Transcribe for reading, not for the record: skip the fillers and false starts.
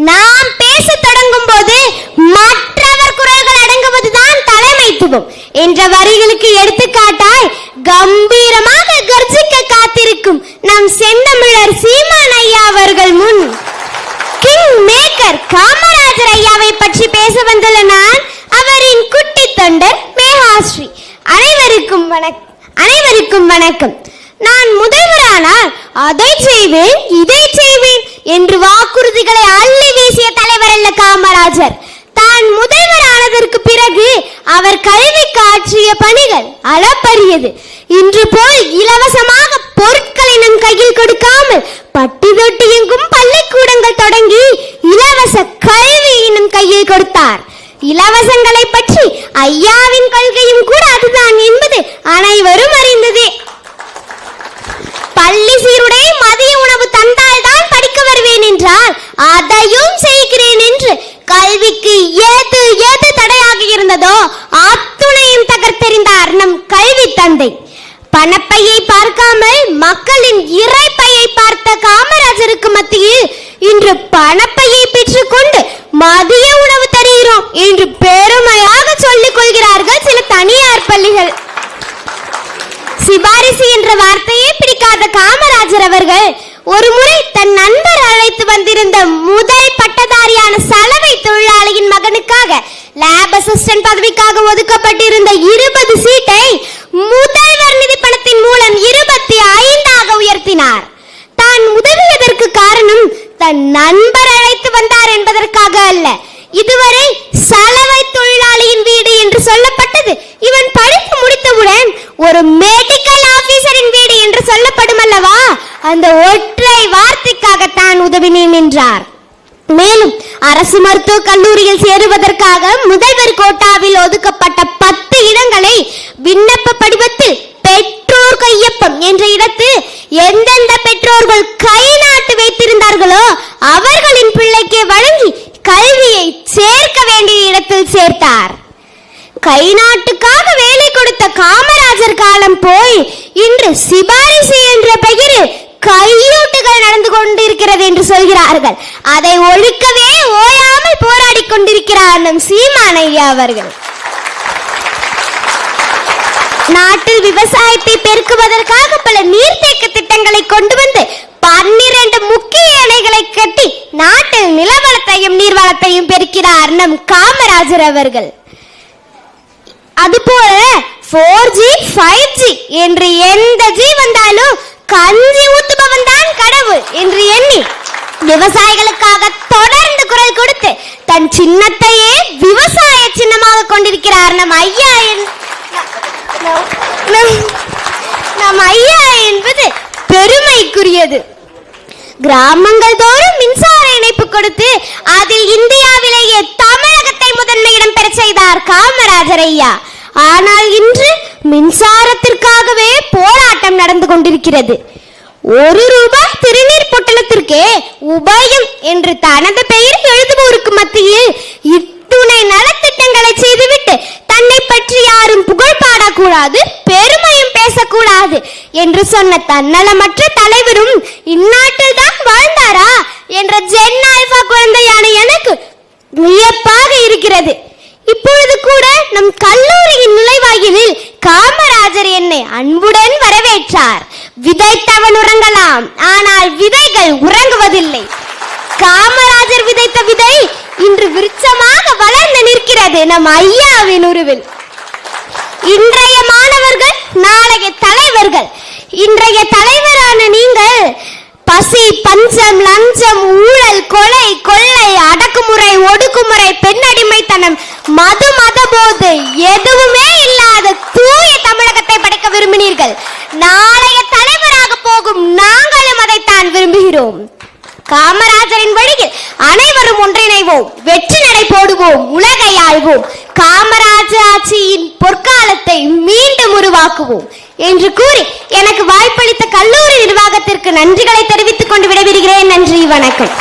நாம் பேச தொடங்கும் போது மற்றவர் குரல்கள் அடங்குவதுதான் தலைமைத்துவம் என்ற வரிகளுக்கு எடுத்துக்காட்டாய் கம்பீரமாக கர்ஜிக்க காத்திருக்கும் நம் செந்தமிழர் சீமான் ஐயா அவர்கள் முன் கிங் மேக்கர் காமராஜர் ஐயாவை பற்றி பேச வந்துள்ள நான் அவரின் குட்டி தொண்டர் மேகாஸ்ரீ. அனைவருக்கும் வணக்கம். நான் முதல்வரானால் அதை செய்வேன் இதை செய்வேன் என்று வாக்குறுதிகளை அள்ளி வீசிய தலைவர் அல்ல காமராஜர். தான் முதல்வர் ஆனதற்கு பிறகு அவர் கல்விக்கு ஆற்றிய பணிகள் அளப்பரியது. இன்று போல் இலவசமாக பொருட்களை நம் கையில் கொடுக்காமல் பட்டி தொட்டி எங்கும் பள்ளிக்கூடங்கள் தொடங்கி இலவச கல்வி நம் கையில் கொடுத்தார். இலவசங்களை பற்றி ஐயாவின் கொள்கையும் கூட அதுதான் என்பது அனைவரும் அறிந்ததே. பள்ளி சீருடை மதிய உணவு தந்தால் தான் படிக்க வருவேன் என்றால் அதையும் செய்கிறேன் என்று கல்விக்கு ஏது தடையாக இருந்ததோ அத்துணையும் தகர்த்தெறிந்தார் நம் கல்வி தந்தை. பணப்பையை பார்க்காமல் மக்களின் இறைப்பையை பார்த்த காமராஜருக்கு மத்தியில் இன்று பணப்பையை பெற்றுக்கொண்டு மதிய உணவு தருகிறோம் என்று பெருமையாக சொல்லிக் கொள்கிறார்கள் சில தனியார் பள்ளிகள். சிபாரிசு என்ற வார்த்தையே பிடிக்காத காமராஜர் அவர்கள் ஒரு முறை தன் நண்பர் அழைத்து வந்திருந்த முதல் பட்டதாரியான சலவை தொழிலாளியின் மகனுக்காக லேப் அசிஸ்டன்ட் பதவிக்காக ஒதுக்கப்பட்டிருந்த 20 சீட்டை முதல்வர் நிதி பணத்தின் மூலம் 25 உயர்த்தினார். தான் உதவியதற்கு காரணம் தன் நண்பர் அழைத்து வந்தார் என்பதற்காக அல்ல. இதுவரை சலவை தொழிலாளியின் வீடு என்று சொல்லப்பட்டது இவன் படிப்பு முடித்தவுடன் ஒரு மெடிக்கல் ஆபீசரின் வீடு என்று சொல்லப்படும் அல்லவா, அந்த ஒற்றை வார்த்தைக்காக தான் உதவினேன் என்றார். மேலும் அரசு மருத்துவக் கல்லூரியில் சேருவதற்காக முதல்வர் கோட்டாவில் ஒதுக்கப்பட்ட 10 இடங்களை விண்ணப்ப படிவத்தில் பெற்றோர் கையொப்பம் என்ற இடத்தில் எந்தெந்த பெற்றோர்கள் கை நாட்டு வைத்திருந்தார்களோ அவர்களின் பிள்ளைக்கு வழங்கி கல்வியை சேர்க்க வேண்டிய இடத்தில் சேர்த்தார். கை நாட்டுக்காக வேலை கொடுத்த காமராஜர் காலம் போய் இன்று சிபாரிசு என்ற பெயரில் கையூட்டுகள் நடந்து கொண்டிருக்கிறது என்று சொல்கிறார்கள். அதை ஒழிக்கவே ஓயாமல் போராடி கொண்டிருக்கிறார் நம் சீமான் ஐயா அவர்கள். நாட்டில் விவசாயத்தை பெருக்குவதற்காக பல நீர்த்தேக்க திட்டங்களை கொண்டு வந்து 12 முக்கிய அணைகளை கட்டி நாட்டில் நிலவளத்தையும் நீர்வளத்தையும் பெருக்கிறார் நம் காமராஜர் அவர்கள். அதுபோல 4G 5G என்று எந்த ஜி வந்தாலும் கஞ்சி ஊத்துபவன் தான் கடவுள் என்று எண்ணி விவசாயிகளுக்காக தொடர்ந்து குரல் கொடுத்து தன் சின்னத்தையே விவசாய சின்னமாக கொண்டிருக்கிறார் நம் ஐயா. நம் ஐயா என்பது பெருமைக்குரியது. கிராமங்கள் தோறும் மின்சார இணைப்பு கொடுத்து அதில் இந்தியாவிலேயே தமிழகத்தை முதன்மை இடம் பெற செய்தார் காமராஜர் ஐயா. ஆனால் இன்று மின்சாரத்திற்காகவே போராட்டம் நடந்து கொண்டிருக்கிறது. 1 ரூபாய் திருநீர் பொட்டலத்திற்கே உபயம் என்று தனது பெயர் எழுதுவோருக்கு மத்தியில் இத்துணை நலத்திட்டங்களை செய்துவிட்டு தன்னை பற்றி யாரும் புகழ் பாடக்கூடாது, பெருமையும் பேசக்கூடாது என்று சொன்ன தன்னலமற்ற தலைவரும் இந்நாட்டில் தான் வாழ்ந்தாரா என்ற ஜென் ஆல்பா குழந்தையான எனக்கு வியப்பாக இருக்கிறது. இப்பொழுது கூட நம் கல்லூரியின் நுழைவாயிலில் காமராஜர் என்னை அன்புடன் வரவேற்றார். விதைத்தவன் உறங்கலாம், ஆனால் விதைகள் உறங்குவதில்லை. காமராஜர் விதைத்த விதை இன்று விருட்சமாக வளர்ந்து நிற்கிறது நம் ஐயாவின் உருவில். இன்றைய மாணவர்கள் நாளைய தலைவர்கள். இன்றைய தலைவரான நீங்கள் பசி, பஞ்சம், லஞ்சம், ஊழல், கொலை, கொள்ளை, அடக்குமுறை, ஒடுக்குமுறை, பெண்ணடிமைத்தனம், மது, மதபோது எதுவுமே இல்லாத தூய தமிழகத்தை படைக்க விரும்பினீர்கள். நாளைய தலைவராக போகும் நாங்களும் அதைத்தான் விரும்புகிறோம். காமராஜரின் வழியில் அனைவரும் ஒன்றிணைவோம், வெற்றி நடை போடுவோம், உலகை ஆள்வோம், காமராஜர் ஆட்சியின் பொற்காலத்தை மீண்டும் உருவாக்குவோம் என்று கூறி எனக்கு வாய்ப்பளித்த கல்லூரி நிர்வாகத்திற்கு நன்றிகளை தெரிவித்துக் கொண்டு விடைபெறுகிறேன். நன்றி, வணக்கம்.